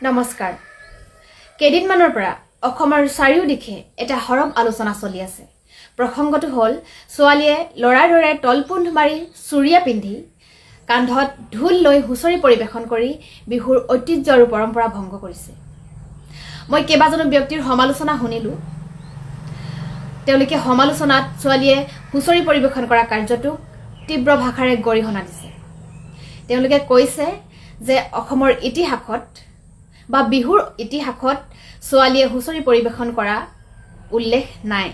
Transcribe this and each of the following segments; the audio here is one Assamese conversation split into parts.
নমস্কাৰ কেদিনমানৰ পৰা অসমৰ চাৰিওদিশে এটা হৰম আলোচনা চলি আছে প্ৰসংগটো হল ছোৱালীয়ে লৰাৰ দৰে তলপুন্ধ মাৰি চুৰিয়া পিন্ধি কান্ধত ঢোল লৈ হুঁচৰি পৰিবেশন কৰি বিহুৰ ঐতিহ্য আৰু পৰম্পৰা ভংগ কৰিছে মই কেইবাজনো ব্যক্তিৰ সমালোচনা শুনিলো তেওঁলোকে সমালোচনাত ছোৱালীয়ে হুঁচৰি পৰিবেশন কৰা কাৰ্যটো তীব্ৰ ভাষাৰে গৰিহণা দিছে তেওঁলোকে কৈছে যে অসমৰ ইতিহাসত বা বিহুৰ ইতিহাসত ছোৱালীয়ে হুঁচৰি পৰিবেশন কৰা উল্লেখ নাই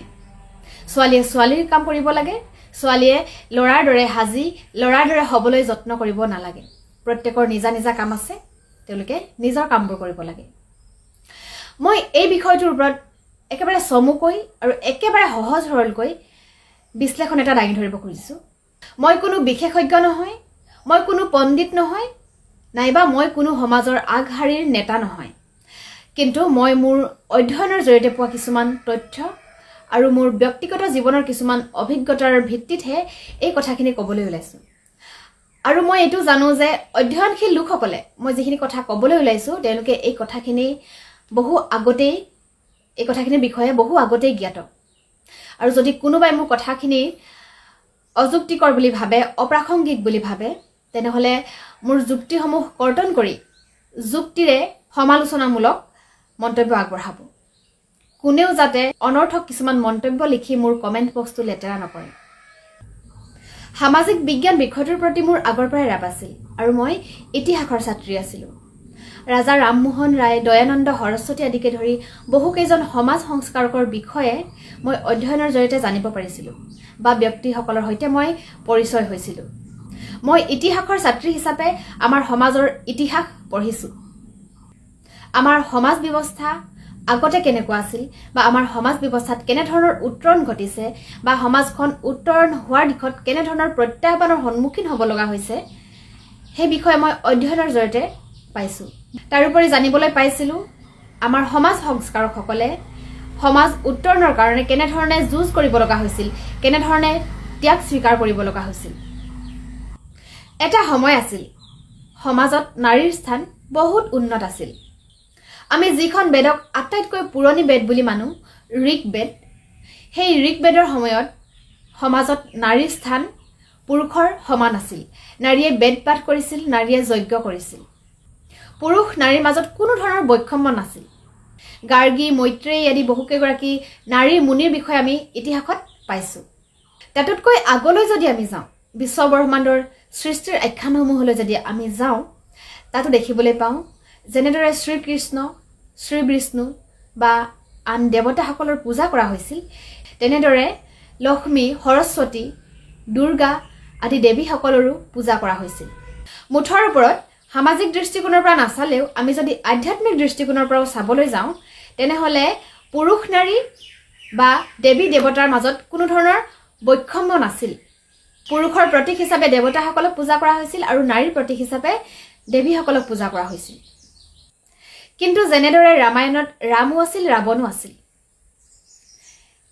ছোৱালীয়ে ছোৱালীৰ কাম কৰিব লাগে ছোৱালীয়ে লৰাৰ দৰে হাজি লৰাৰ দৰে হবলৈ যত্ন কৰিব নালাগে প্ৰত্যেকৰ নিজা নিজা কাম আছে তেওঁলোকে নিজৰ কামবোৰ কৰিব লাগে মই এই বিষয়টোৰ ওপৰত একেবাৰে চমুকৈ আৰু একেবাৰে সহজ সৰলকৈ বিশ্লেষণ এটা দাঙি ধৰিব খুজিছো মই কোনো বিশেষজ্ঞ নহয় মই কোনো পণ্ডিত নহয় নাইবা মই কোনো সমাজৰ আগশাৰীৰ নেতা নহয় কিন্তু মই মোৰ অধ্যয়নৰ জৰিয়তে পোৱা কিছুমান তথ্য আৰু মোৰ ব্যক্তিগত জীৱনৰ কিছুমান অভিজ্ঞতাৰ ভিত্তিতহে এই কথাখিনি ক'বলৈ ওলাইছো আৰু মই এটো জানো যে অধ্যয়নশীল লোকসকলে মই যিখিনি কথা ক'বলৈ ওলাইছো তেওঁলোকে এই কথাখিনি বহু আগতেই এই কথাখিনিৰ বিষয়ে বহু আগতেই জ্ঞাত আৰু যদি কোনোবাই মোৰ কথাখিনি অযুক্তিকৰ বুলি ভাবে অপ্ৰাসংগিক বুলি ভাবে তেনেহলে মোৰ যুক্তিসমূহ কৰ্তন কৰি যুক্তিৰে সমালোচনামূলক মন্তব্য আগবঢ়াব কোনেও যাতে অনৰ্থক কিছুমান মন্তব্য লিখি মোৰ কমেন্ট বক্সটো লেতেৰা নকৰে সামাজিক বিজ্ঞান বিষয়টোৰ প্ৰতি মোৰ আগৰ পৰাই ৰাপ আছিল আৰু মই ইতিহাসৰ ছাত্ৰী আছিলো ৰাজা ৰামমোহন ৰায় দয়ানন্দ সৰস্বতী আদিকে ধৰি বহুকেইজন সমাজ সংস্কাৰকৰ বিষয়ে মই অধ্যয়নৰ জৰিয়তে জানিব পাৰিছিলো বা ব্যক্তিসকলৰ সৈতে মই পৰিচয় হৈছিলো মই ইতিহাসৰ ছাত্ৰী হিচাপে আমাৰ সমাজৰ ইতিহাস পঢ়িছো আমাৰ সমাজ ব্যৱস্থা আগতে কেনেকুৱা আছিল বা আমাৰ সমাজ ব্যৱস্থাত কেনে ধৰণৰ উত্তৰণ ঘটিছে বা সমাজখন উত্তৰণ হোৱাৰ দিশত কেনে ধৰণৰ প্ৰত্যাহ্বানৰ সন্মুখীন হ'ব লগা হৈছে সেই বিষয়ে মই অধ্যয়নৰ জৰিয়তে পাইছো তাৰোপৰি জানিবলৈ পাইছিলো আমাৰ সমাজ সংস্কাৰকসকলে সমাজ উত্তৰণৰ কাৰণে কেনে ধৰণে যুঁজ কৰিব লগা হৈছিল কেনে ধৰণে ত্যাগ স্বীকাৰ কৰিব লগা হৈছিল এটা সময় আছিল সমাজত নাৰীৰ স্থান বহুত উন্নত আছিল আমি যিখন বেদক আটাইতকৈ পুৰণি বেদ বুলি মানো ঋকবেদ সেই ঋকবেদৰ সময়ত সমাজত নাৰীৰ স্থান পুৰুষৰ সমান আছিল নাৰীয়ে বেদ পাঠ কৰিছিল নাৰীয়ে যজ্ঞ কৰিছিল পুৰুষ নাৰীৰ মাজত কোনো ধৰণৰ বৈষম্য নাছিল গাৰ্গী মৈত্ৰেয়ী আদি বহুকেইগৰাকী নাৰীৰ মুনিৰ বিষয়ে আমি ইতিহাসত পাইছো তাতোতকৈ আগলৈ যদি আমি যাওঁ বিশ্বব্ৰহ্মাণ্ডৰ সৃষ্টিৰ আখ্যানসমূহলৈ যদি আমি যাওঁ তাতো দেখিবলৈ পাওঁ যেনেদৰে শ্ৰীকৃষ্ণ শ্ৰী বিষ্ণু বা আন দেৱতাসকলৰ পূজা কৰা হৈছিল তেনেদৰে লক্ষ্মী সৰস্বতী দুৰ্গা আদি দেৱীসকলৰো পূজা কৰা হৈছিল মুঠৰ ওপৰত সামাজিক দৃষ্টিকোণৰ পৰা নাচালেও আমি যদি আধ্যাত্মিক দৃষ্টিকোণৰ পৰা চাবলৈ যাওঁ তেনেহলে পুৰুষ নাৰী বা দেৱী দেৱতাৰ মাজত কোনো ধৰণৰ বৈষম্য নাছিল পুৰুষৰ প্ৰতীক হিচাপে দেৱতাসকলক পূজা কৰা হৈছিল আৰু নাৰীৰ প্ৰতীক হিচাপে দেৱীসকলক পূজা কৰা হৈছিল কিন্তু যেনেদৰে ৰামায়ণত ৰামো আছিল ৰাৱণো আছিল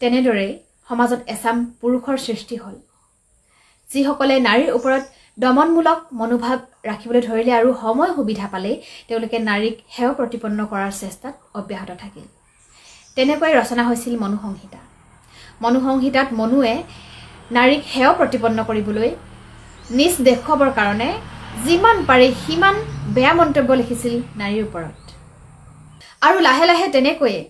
তেনেদৰে সমাজত এছাম পুৰুষৰ সৃষ্টি হ'ল যিসকলে নাৰীৰ ওপৰত দমনমূলক মনোভাৱ ৰাখিবলৈ ধৰিলে আৰু সময় সুবিধা পালে তেওঁলোকে নাৰীক হেয় প্ৰতিপন্ন কৰাৰ চেষ্টাত অব্যাহত থাকিল তেনেকৈ ৰচনা হৈছিল মনুসংহিতাত মনুৱে নাৰীক হেয় প্ৰতিপন্ন কৰিবলৈ নিজ দেখুৱাবৰ কাৰণে যিমান পাৰে সিমান বেয়া মন্তব্য লিখিছিল নাৰীৰ ওপৰত আৰু লাহে লাহে তেনেকৈয়ে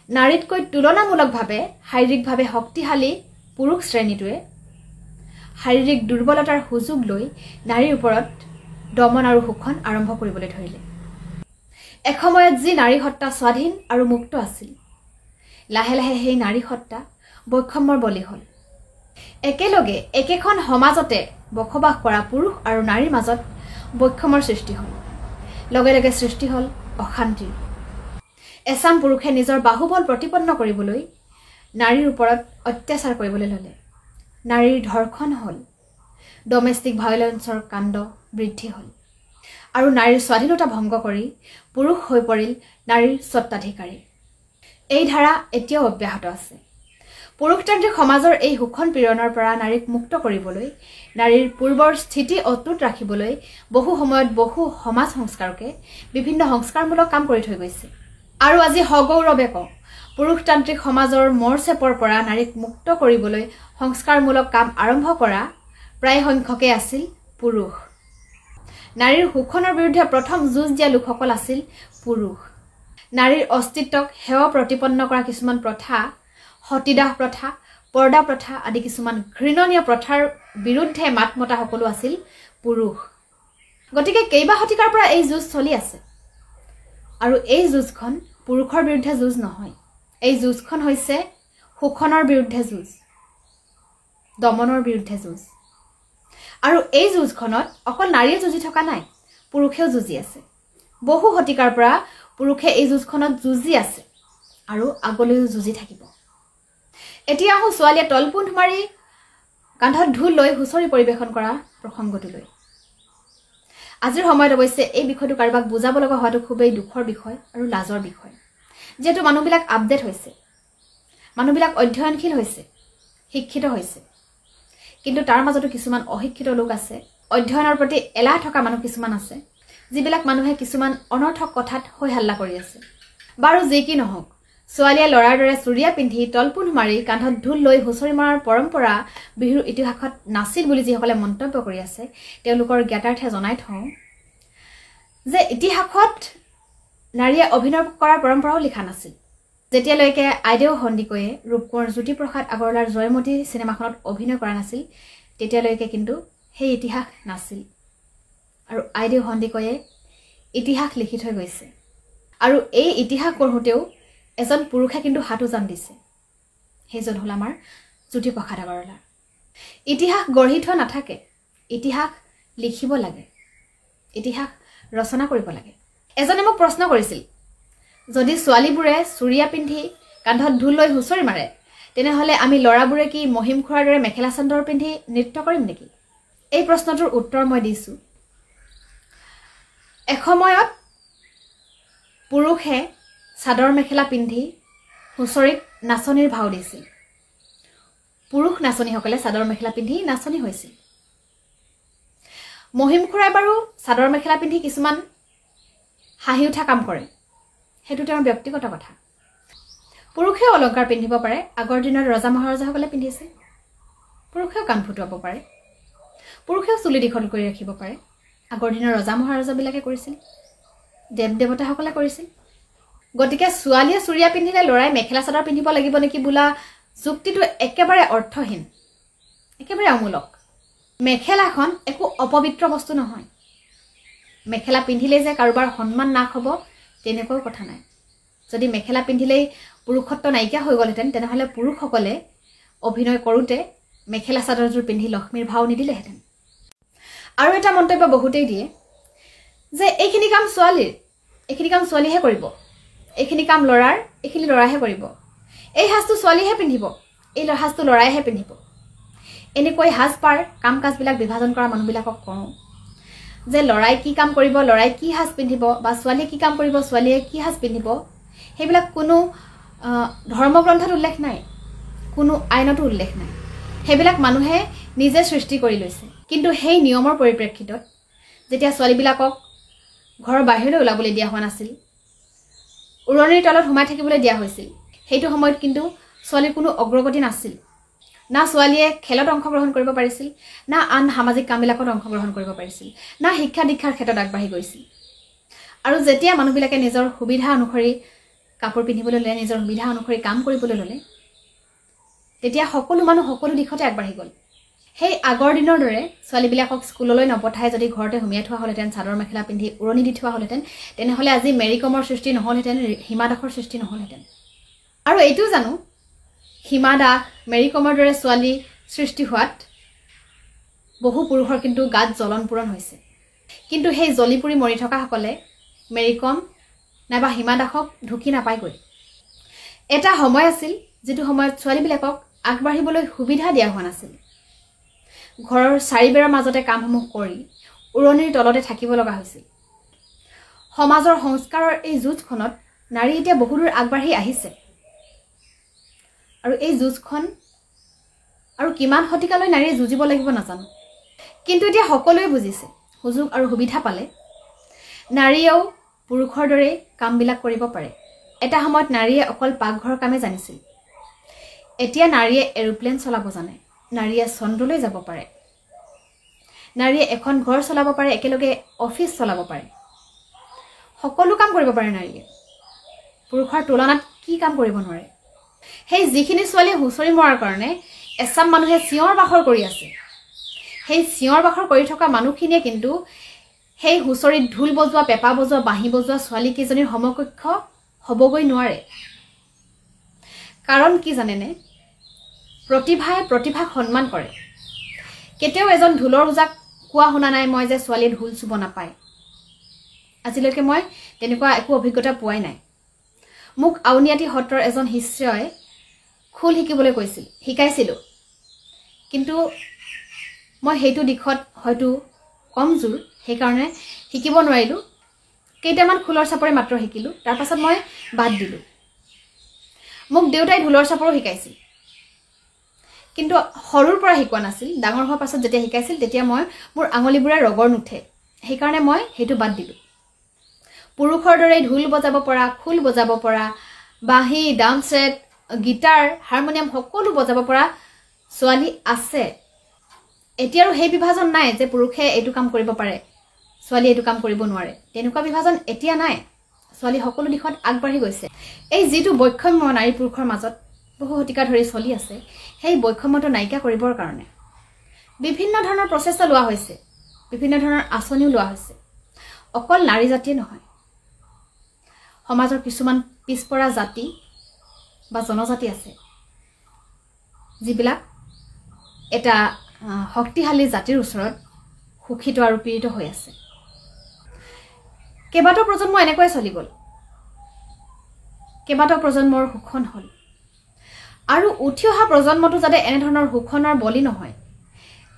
নাৰীতকৈ তুলনামূলকভাৱে শাৰীৰিকভাৱে শক্তিশালী পুৰুষ শ্ৰেণীটোৱে শাৰীৰিক দুৰ্বলতাৰ সুযোগ লৈ নাৰীৰ ওপৰত দমন আৰু শোষণ আৰম্ভ কৰিবলৈ ধৰিলে এসময়ত যি নাৰী সত্তা স্বাধীন আৰু মুক্ত আছিল লাহে লাহে সেই নাৰী সত্তা বৈষম্যৰ বলি হ'ল একেলগে একেখন সমাজতে বসবাস কৰা পুৰুষ আৰু নাৰীৰ মাজত বৈষম্যৰ সৃষ্টি হ'ল লগে লগে সৃষ্টি হ'ল অশান্তিৰ এছাম পুৰুষে নিজৰ বাহুবল প্ৰতিপন্ন কৰিবলৈ নাৰীৰ ওপৰত অত্যাচাৰ কৰিবলৈ ল'লে নাৰীৰ ধৰ্ষণ হ'ল ডমেষ্টিক ভায়োলেন্সৰ কাণ্ড বৃদ্ধি হ'ল আৰু নাৰীৰ স্বাধীনতা ভংগ কৰি পুৰুষ হৈ পৰিল নাৰীৰ স্বত্বাধিকাৰী এই ধাৰা এতিয়াও অব্যাহত আছে পুৰুষতান্ত্ৰিক সমাজৰ এই শোষণ পীড়নৰ পৰা নাৰীক মুক্ত কৰিবলৈ, নাৰীৰ পূৰ্বৰ স্থিতি অটুট ৰাখিবলৈ বহু সময়ত বহু সমাজ সংস্কাৰকে বিভিন্ন সংস্কাৰমূলক কাম কৰি থৈ গৈছে। আৰু আজি সগৌৰৱে কওঁ, পুৰুষতান্ত্ৰিক সমাজৰ মৰচেপৰ পৰা নাৰীক মুক্ত কৰিবলৈ সংস্কাৰমূলক কাম আৰম্ভ কৰা প্ৰায় সংখ্যকে আছিল পুৰুষ। নাৰীৰ শোষণৰ বিৰুদ্ধে প্ৰথম যুঁজ দিয়া লোকসকল আছিল পুৰুষ। নাৰীৰ অস্তিত্বক সেৱা প্ৰতিপন্ন কৰা কিছুমান প্ৰথা, সতীদাহ প্ৰথা, পৰ্দা প্ৰথা আদি কিছুমান ঘৃণনীয় প্ৰথাৰ বিৰুদ্ধে মাত মতা সকলো আছিল পুৰুষ। গতিকে কেইবা শতিকাৰ পৰা এই যুঁজ চলি আছে। আৰু এই যুঁজখন পুৰুষৰ বিৰুদ্ধে যুঁজ নহয়, এই যুঁজখন হৈছে শোষণৰ বিৰুদ্ধে যুঁজ, দমনৰ বিৰুদ্ধে যুঁজ। আৰু এই যুঁজখনত অকল নাৰীয়ে যুঁজি থকা নাই, পুৰুষেও যুঁজি আছে। বহু শতিকাৰ পৰা পুৰুষে এই যুঁজখনত যুঁজি আছে আৰু আগলৈও যুঁজি থাকিব। এতিয়া আহোঁ ছোৱালীয়ে তলপোন্ধ মাৰি কান্ধত ঢোল লৈ হুঁচৰি পৰিৱেশন কৰা প্ৰসংগটোলৈ। আজিৰ সময়ত অৱশ্যে এই বিষয়টো কাৰোবাক বুজাব লগা হোৱাটো খুবেই দুখৰ বিষয় আৰু লাজৰ বিষয়, যিহেতু মানুহবিলাক আপডেট হৈছে, মানুহবিলাক অধ্যয়নশীল হৈছে, শিক্ষিত হৈছে। কিন্তু তাৰ মাজতো কিছুমান অশিক্ষিত লোক আছে, অধ্যয়নৰ প্ৰতি এলাহ থকা মানুহ কিছুমান আছে, যিবিলাক মানুহে কিছুমান অনৰ্থক কথাত হৈ হাল্লা কৰি আছে। বাৰু যি কি নহওক, ছোৱালীয়ে ল'ৰাৰ দৰে চুৰিয়া পিন্ধি তলপোন্ধ মাৰি কান্ধত ঢোল লৈ হুঁচৰি মৰাৰ পৰম্পৰা বিহুৰ ইতিহাসত নাছিল বুলি যিসকলে মন্তব্য কৰি আছে, তেওঁলোকৰ জ্ঞাতাৰ্থে জনাই থওঁ যে ইতিহাসত নাৰীয়ে অভিনয় কৰাৰ পৰম্পৰাও লিখা নাছিল। যেতিয়ালৈকে আইদেউ সন্দিকৈয়ে ৰূপকোঁৱৰ জ্যোতিপ্ৰসাদ আগৰৱালাৰ জয়মতী চিনেমাখনত অভিনয় কৰা নাছিল, তেতিয়ালৈকে কিন্তু সেই ইতিহাস নাছিল। আৰু আইদেউ সন্দিকৈয়ে ইতিহাস লিখি থৈ গৈছে। আৰু এই ইতিহাস পঢ়োঁতেও এজন পুৰুষে কিন্তু হাত উজান দিছে, সেইজন হ'ল আমাৰ জ্যোতিপ্ৰসাদ আগৰৱালা। ইতিহাস গঢ়ি থোৱা নাথাকে, ইতিহাস লিখিব লাগে, ইতিহাস ৰচনা কৰিব লাগে। এজনে মোক প্ৰশ্ন কৰিছিল, যদি ছোৱালীবোৰে চুৰিয়া পিন্ধি কান্ধত ঢোল লৈ হুঁচৰি মাৰে, তেনেহ'লে আমি ল'ৰাবোৰে কি মহিম খুৰাৰ দৰে মেখেলা চাদৰ পিন্ধি নৃত্য কৰিম নেকি? এই প্ৰশ্নটোৰ উত্তৰ মই দিছোঁ। এসময়ত পুৰুষে চাদৰ মেখেলা পিন্ধি হুঁচৰিত নাচনীৰ ভাও দিছিল। পুৰুষ নাচনীসকলে চাদৰ মেখেলা পিন্ধি নাচনী হৈছিল। মহিম খুৰাই বাৰু চাদৰ মেখেলা পিন্ধি কিছুমান হাঁহি উঠা কাম কৰে, সেইটো তেওঁৰ ব্যক্তিগত কথা। পুৰুষেও অলংকাৰ পিন্ধিব পাৰে, আগৰ দিনত ৰজা মহাৰজাসকলে পিন্ধিছে। পুৰুষেও কাণ ফুটুৱাব পাৰে, পুৰুষেও চুলি দীঘল কৰি ৰাখিব পাৰে, আগৰ দিনৰ ৰজা মহাৰজাবিলাকে কৰিছিল, দেৱ দেৱতাসকলে কৰিছিল। গতিকে ছোৱালীয়ে চুৰিয়া পিন্ধিলে ল'ৰাই মেখেলা চাদৰ পিন্ধিব লাগিব নেকি বোলা যুক্তিটো একেবাৰে অৰ্থহীন, একেবাৰে অমূলক। মেখেলাখন একো অপবিত্ৰ বস্তু নহয়। মেখেলা পিন্ধিলেই যে কাৰোবাৰ সন্মান নাশ হ'ব তেনেকুৱাও কথা নাই। যদি মেখেলা পিন্ধিলেই পুৰুষত্ব নাইকিয়া হৈ গ'লহেঁতেন, তেনেহ'লে পুৰুষসকলে অভিনয় কৰোঁতে মেখেলা চাদৰযোৰ পিন্ধি লক্ষ্মীৰ ভাও নিদিলেহেঁতেন। আৰু এটা মন্তব্য বহুতেই দিয়ে যে এইখিনি কাম ছোৱালীৰ, এইখিনি কাম ছোৱালীহে কৰিব, এইখিনি কাম ল'ৰাৰ, এইখিনি ল'ৰাহে কৰিব, এই সাজটো ছোৱালীহে পিন্ধিব, এই সাজটো ল'ৰাইহে পিন্ধিব। এনেকৈ সাজপাৰ কাম কাজবিলাক বিভাজন কৰা মানুহবিলাকক কওঁ যে ল'ৰাই কি কাম কৰিব, ল'ৰাই কি সাজ পিন্ধিব, বা ছোৱালীয়ে কি কাম কৰিব, ছোৱালীয়ে কি সাজ পিন্ধিব, সেইবিলাক কোনো ধৰ্মগ্ৰন্থত উল্লেখ নাই, কোনো আইনতো উল্লেখ নাই। সেইবিলাক মানুহে নিজে সৃষ্টি কৰি লৈছে। কিন্তু সেই নিয়মৰ পৰিপ্ৰেক্ষিতত যেতিয়া ছোৱালীবিলাকক ঘৰৰ বাহিৰলৈ ওলাবলৈ দিয়া হোৱা নাছিল, উৰণিৰ তলত সোমাই থাকিবলৈ দিয়া হৈছিল, সেইটো সময়ত কিন্তু ছোৱালীৰ কোনো অগ্ৰগতি নাছিল। না ছোৱালীয়ে খেলত অংশগ্ৰহণ কৰিব পাৰিছিল, না আন সামাজিক কামবিলাকত অংশগ্ৰহণ কৰিব পাৰিছিল, না শিক্ষা দীক্ষাৰ ক্ষেত্ৰত আগবাঢ়ি গৈছিল। আৰু যেতিয়া মানুহবিলাকে নিজৰ সুবিধা অনুসৰি কাপোৰ পিন্ধিবলৈ ল'লে, নিজৰ সুবিধা অনুসৰি কাম কৰিবলৈ ল'লে, তেতিয়া সকলো মানুহ সকলো দিশতে আগবাঢ়ি গ'ল। সেই আগৰ দিনৰ দৰে ছোৱালীবিলাকক স্কুললৈ নপঠাই যদি ঘৰতে সুমিয়াই থোৱা হ'লহেঁতেন, চাদৰ মেখেলা পিন্ধি উৰণি দি থোৱা হ'লহেঁতেন, তেনেহ'লে আজি মেৰী কমৰ সৃষ্টি নহ'লহেঁতেন, হিমা দাসৰ সৃষ্টি নহ'লহেঁতেন। আৰু এইটোও জানো, হিমা দাস, মেৰী কমৰ দৰে ছোৱালী সৃষ্টি হোৱাত বহু পুৰুষৰ কিন্তু গাত জ্বলন পূৰণ হৈছে। কিন্তু সেই জ্বলি পুৰি মৰি থকাসকলে মেৰী কম নাইবা হিমা দাসক ঢুকি নাপায়গৈ। এটা সময় আছিল যিটো সময়ত ছোৱালীবিলাকক আগবাঢ়িবলৈ সুবিধা দিয়া হোৱা নাছিল। ঘৰৰ চাৰিবেৰৰ মাজতে কামসমূহ কৰি উৰণিৰ তলতে থাকিব লগা হৈছিল। সমাজৰ সংস্কাৰৰ এই যুঁজখনত নাৰী এতিয়া বহুদূৰ আগবাঢ়ি আহিছে। আৰু এই যুঁজখন আৰু কিমান শতিকালৈ নাৰীয়ে যুঁজিব লাগিব নাজানো কিন্তু এতিয়া সকলোৱে বুজিছে সুযোগ আৰু সুবিধা পালে নাৰীয়েও পুৰুষৰ দৰে কামবিলাক কৰিব পাৰে এটা সময়ত নাৰীয়ে অকল পাকঘৰৰ কামে জানিছিল এতিয়া নাৰীয়ে এৰোপ্লেন চলাব জানে নাৰীয়ে চন্দ্ৰলৈ যাব পাৰে নাৰীয়ে এখন ঘৰ চলাব পাৰে একেলগে অফিচ চলাব পাৰে সকলো কাম কৰিব পাৰে নাৰীয়ে পুৰুষৰ তুলনাত কি কাম কৰিব নোৱাৰে সেই যিখিনি ছোৱালী হুঁচৰি মৰাৰ কাৰণে এছাম মানুহে চিঞৰ বাখৰ কৰি আছে সেই চিঞৰ বাখৰ কৰি থকা মানুহখিনিয়ে কিন্তু সেই হুঁচৰিত ঢোল বজোৱা পেঁপা বজোৱা বাঁহী বজোৱা ছোৱালী কেইজনীৰ সমকক্ষ হ'বগৈ নোৱাৰে কাৰণ কি জানেনে প্ৰতিভাই প্ৰতিভাক সন্মান কৰে কেতিয়াও এজন ঢোলৰ ওজাক কোৱা শুনা নাই মই যে ছোৱালীয়ে ঢোল চুব নাপায় আজিলৈকে মই তেনেকুৱা একো অভিজ্ঞতা পোৱাই নাই মোক আউনিয়াটি সত্ৰৰ এজন শিষ্যই খোল শিকিবলৈ কৈছিল শিকাইছিলোঁ কিন্তু মই সেইটো দিশত হয়তো কমজোৰ সেইকাৰণে শিকিব নোৱাৰিলোঁ কেইটামান খোলৰ চাপৰে মাত্ৰ শিকিলোঁ তাৰ পাছত মই বাদ দিলোঁ মোক দেউতাই ঢোলৰ চাপৰো শিকাইছিল কিন্তু সৰুৰ পৰা শিকোৱা নাছিল ডাঙৰ হোৱাৰ পাছত যেতিয়া শিকাইছিল তেতিয়া মই মোৰ আঙুলিবোৰে ৰগৰ নুঠে সেইকাৰণে মই সেইটো বাদ দিলোঁ পুৰুষৰ দৰে ঢোল বজাব পৰা খোল বজাব পৰা বাঁহী ডাম ছেট গিটাৰ হাৰমনিয়াম সকলো বজাব পৰা ছোৱালী আছে এতিয়া আৰু সেই বিভাজন নাই যে পুৰুষে এইটো কাম কৰিব পাৰে ছোৱালী এইটো কাম কৰিব নোৱাৰে তেনেকুৱা বিভাজন এতিয়া নাই ছোৱালী সকলো দিশত আগবাঢ়ি গৈছে এই যিটো বৈষম্য নাৰী পুৰুষৰ মাজত বহু শতিকা ধৰি চলি আছে সেই বৈষম্যটো নাইকিয়া কৰিবৰ কাৰণে বিভিন্ন ধৰণৰ প্ৰচেষ্টা লোৱা হৈছে বিভিন্ন ধৰণৰ আঁচনিও লোৱা হৈছে অকল নাৰী জাতিয়ে নহয় সমাজৰ কিছুমান পিছপৰা জাতি বা জনজাতি আছে যিবিলাক এটা শক্তিশালী জাতিৰ ওচৰত শোষিত আৰু পীড়িত হৈ আছে কেইবাটাও প্ৰজন্ম এনেকৈ চলি গ'ল কেইবাটাও প্ৰজন্মৰ শোষণ হ'ল আৰু উঠি অহা প্ৰজন্মটো যাতে এনেধৰণৰ শোষণৰ বলি নহয়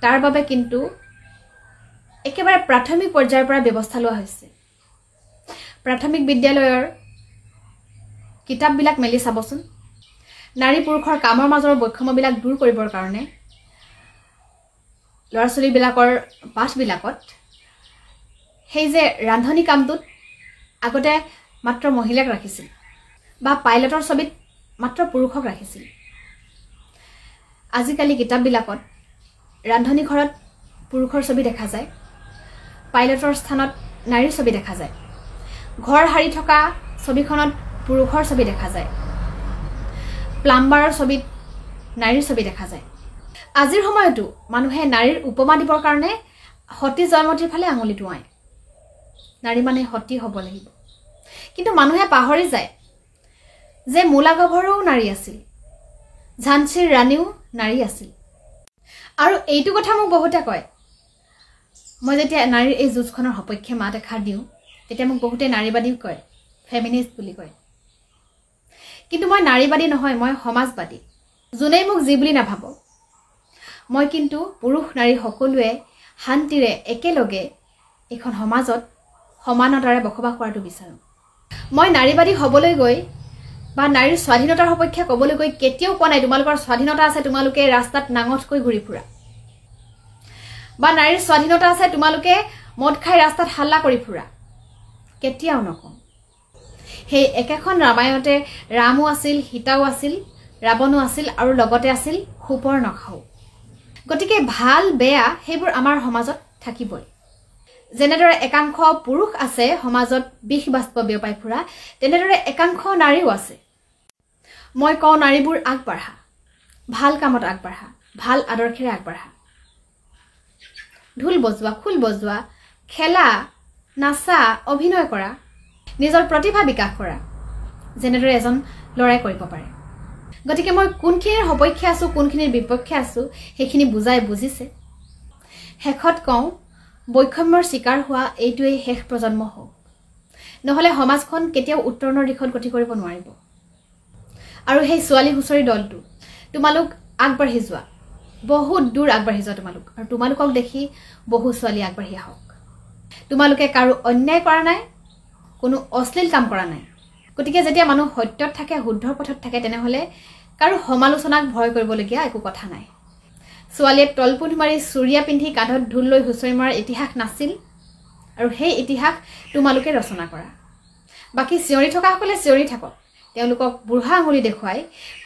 তাৰ বাবে কিন্তু একেবাৰে প্ৰাথমিক পৰ্যায়ৰ পৰা ব্যৱস্থা লোৱা হৈছে প্ৰাথমিক বিদ্যালয়ৰ কিতাপবিলাক মেলি চাবচোন নাৰী পুৰুষৰ কামৰ মাজৰ বৈষম্যবিলাক দূৰ কৰিবৰ কাৰণে ল'ৰা ছোৱালীবিলাকৰ পাঠবিলাকত সেই যে ৰান্ধনি কামটোত আগতে মাত্ৰ মহিলাক ৰাখিছিল বা পাইলটৰ ছবিত মাত্ৰ পুৰুষক ৰাখিছিল আজিকালি কিতাপবিলাকত ৰান্ধনি ঘৰত পুৰুষৰ ছবি দেখা যায় পাইলটৰ স্থানত নাৰীৰ ছবি দেখা যায় ঘৰ সাৰি থকা ছবিখনত পুৰুষৰ ছবি দেখা যায় প্লাম্বাৰৰ ছবিত নাৰীৰ ছবি দেখা যায় আজিৰ সময়তো মানুহে নাৰীৰ উপমা দিবৰ কাৰণে সতী জয়মতীৰ ফালে আঙুলি টুৱায় নাৰী মানে সতী হ'ব লাগিব কিন্তু মানুহে পাহৰি যায় যে মূলাগভৰো নাৰী আছিল ঝান্সীৰ ৰাণীও নাৰী আছিল আৰু এইটো কথা মোক বহুতে কয় মই যেতিয়া নাৰীৰ এই যুঁজখনৰ সপক্ষে মাত এষাৰ দিওঁ তেতিয়া মোক বহুতে নাৰীবাদী কয় ফেমিনিষ্ট বুলি কয় কিন্তু মই নাৰীবাদী নহয় মই সমাজবাদী যোনেই মোক যি বুলি নাভাবক মই কিন্তু পুৰুষ নাৰী সকলোৱে শান্তিৰে একেলগে এখন সমাজত সমানতাৰে বসবাস কৰাটো বিচাৰোঁ মই নাৰীবাদী হ'বলৈ গৈ বা নাৰীৰ স্বাধীনতাৰ সপক্ষে ক'বলৈ গৈ কেতিয়াও কোৱা নাই তোমালোকৰ স্বাধীনতা আছে তোমালোকে ৰাস্তাত নাঙঠকৈ ঘূৰি ফুৰা বা নাৰীৰ স্বাধীনতা আছে তোমালোকে মদ খাই ৰাস্তাত হাল্লা কৰি ফুৰা কেতিয়াও নকওঁ সেই একেখন ৰামায়ণতে ৰামো আছিল সীতাও আছিল ৰাৱণো আছিল আৰু লগতে আছিল সুপৰ্ণখাও গতিকে ভাল বেয়া সেইবোৰ আমাৰ সমাজত থাকিবই যেনেদৰে একাংশ পুৰুষ আছে সমাজত বিষ বাষ্প বিয়পাই ফুৰা তেনেদৰে একাংশ নাৰীও আছে মই কওঁ নাৰীবোৰ আগবাঢ়া ভাল কামত আগবাঢ়া ভাল আদৰ্শেৰে আগবাঢ়া ঢোল বজোৱা খোল বজোৱা খেলা নাচা অভিনয় কৰা নিজৰ প্ৰতিভা বিকাশ কৰা যেনেদৰে এজন ল'ৰাই কৰিব পাৰে গতিকে মই কোনখিনিৰ সপক্ষে আছো কোনখিনিৰ বিপক্ষে আছো সেইখিনি বুজাই বুজিছে শেষত কওঁ বৈষম্যৰ শিকাৰ হোৱা এইটোৱেই শেষ প্ৰজন্ম হওক নহ'লে সমাজখন কেতিয়াও উত্তৰণৰ দিশত গতি কৰিব নোৱাৰিব আৰু সেই ছোৱালী হুঁচৰি দলটো তোমালোক আগবাঢ়ি যোৱা বহুত দূৰ আগবাঢ়ি যোৱা তোমালোক আৰু তোমালোকক দেখি বহু ছোৱালী আগবাঢ়ি আহক তোমালোকে কাৰো অন্যায় কৰা নাই কোনো অশ্লীল কাম কৰা নাই গতিকে যেতিয়া মানুহ সত্যত থাকে শুদ্ধৰ পথত থাকে তেনেহ'লে কাৰো সমালোচনাক ভয় কৰিবলগীয়া একো কথা নাই ছোৱালীয়ে তলপুন মাৰি চুৰিয়া পিন্ধি কাঁধত ঢোল লৈ হুঁচৰি মৰাৰ ইতিহাস নাছিল আৰু সেই ইতিহাস তোমালোকে ৰচনা কৰা বাকী চিঞৰি থকাসকলে চিঞৰি থাকক তেওঁলোকক বুঢ়া আঙুলি দেখুৱাই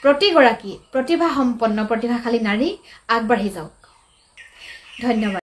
প্ৰতিগৰাকী প্ৰতিভাসম্পন্ন প্ৰতিভাশালী নাৰী আগবাঢ়ি যাওক ধন্যবাদ